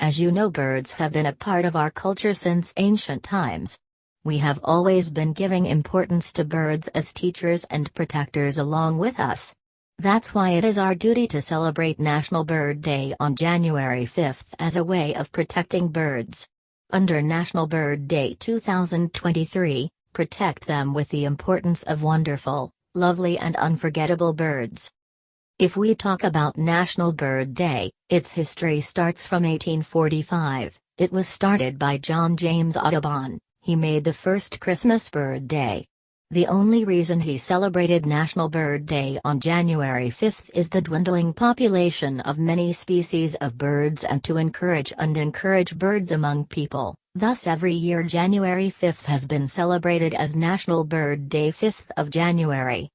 As you know, birds have been a part of our culture since ancient times. We have always been giving importance to birds as teachers and protectors along with us. That's why it is our duty to celebrate National Bird Day on January 5th as a way of protecting birds. Under National Bird Day 2023, protect them with the importance of wonderful, lovely and unforgettable birds. If we talk about National Bird Day, its history starts from 1845. It was started by John James Audubon. He made the first Christmas Bird Day. The only reason he celebrated National Bird Day on January 5th is the dwindling population of many species of birds and to encourage birds among people. Thus every year January 5th has been celebrated as National Bird Day 5th of January.